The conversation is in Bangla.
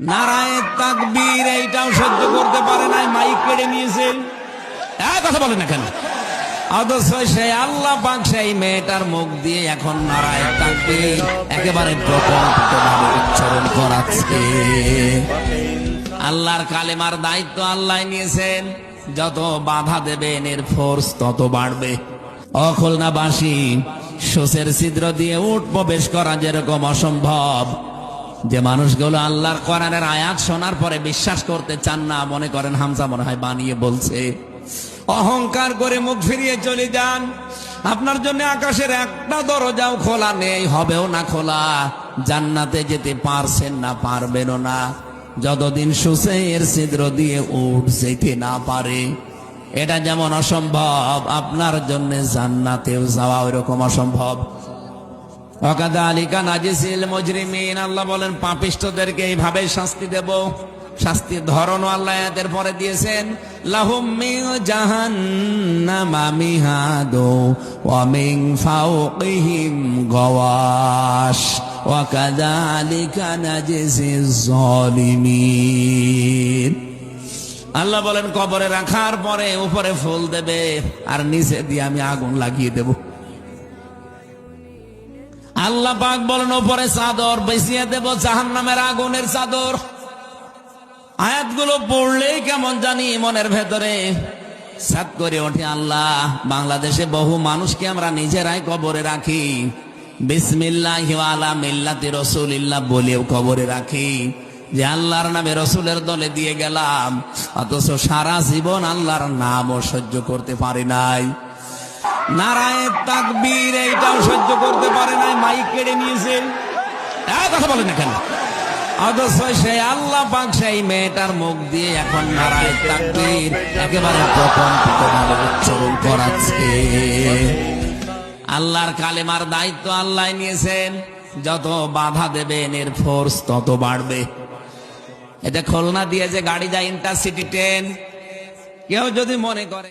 নারায়ে তাকবীর এইটাও সহ্য করতে পারে নাই, মাইক কেড়ে নিয়েছে। কথা বলে না কেন? অথচ সেই আল্লাহ পাক সেই মেয়েটার মুখ দিয়ে এখন নারায়ে তাকবীর একেবারে প্রকল্পিতভাবে উচ্চারণ করাচ্ছে। আল্লাহর কালেমার দায়িত্ব আল্লাহ নিয়েছেন। যত বাধা দেবেন এর ফোর্স তত বাড়বে। খুলনাবাসী, সোসের ছিদ্র দিয়ে উট প্রবেশ করা যেরকম অসম্ভব, যে মানুষগুলো আল্লাহর কোরআনের আয়াত শোনার পরে বিশ্বাস করতে চান না, মনে করেন হামজা মনে হয় বানিয়ে বলছে, অহংকার করে মুখ ফিরিয়ে চলে যান। আপনার জন্য আকাশের একটা দরজাও খোলা নেই, হবেও না খোলা। জান্নাতে যেতে পারছেন না, পারবেনও না যতদিন সুসের ছিদ্র দিয়ে উঠ যেতে না পারে। এটা যেমন অসম্ভব, আপনার জন্য জান্নাতেও যাওয়া ওইরকম অসম্ভব। ওয়াকাযালিকা নাজিসিল মুজরিমিন, আল্লাহ বলেন পাপিষ্ঠদেরকে এইভাবে শাস্তি দেব। শাস্তির ধরনও আল্লাহ আয়াতের পরে দিয়েছেন, লাহুম মিন জাহান্নামা মিহাদু ওয়া মিন ফাওকিহিম গাওয়াশ ওয়া কাযালিকা নাজিসিজ জালিমিন। আল্লাহ বলেন কবরে রাখার পরে উপরে ফুল দেবে আর নিচে দিয়ে আমি আগুন লাগিয়ে দেব। আল্লাহ পাক বলেন উপরে চাদর বিছিয়ে দেব, জাহান্নামের আগুনের চাদর। আয়াতগুলো পড়লেই কেমন জানি মনের ভেতরে সাত করে ওঠে। আল্লাহ, বাংলাদেশে বহু মানুষকে আমরা নিজেরাই কবরে রাখি, বিসমিল্লাহি ওয়া আলা মিল্লাতি রাসূলিল্লাহ বলেও কবরে রাখি, যে আল্লাহর নামে রসুলের দলে দিয়ে গেলাম, অথচ সারা জীবন আল্লাহর নামও সহ্য করতে পারি নাই। নারায়ে তাকবীর এইটাও সহ্য করতে পারে নাই, মাইক কেড়ে নিয়েছে। কথা বলে না কেন? অথচ সেই আল্লাহ পাক সেই মেয়েটার মুখ দিয়ে এখন নারায়ে তাকবীর একেবারে প্রকম্পিতভাবে উচ্চারণ করাচ্ছে। আল্লাহর কালেমার দায়িত্ব আল্লাহ নিয়েছেন। যত বাধা দেবেন এর ফোর্স তত বাড়বে। এটা খুলনা দিয়ে যে গাড়ি যায় ইন্টারসিটি ট্রেন, কেউ যদি মনে করে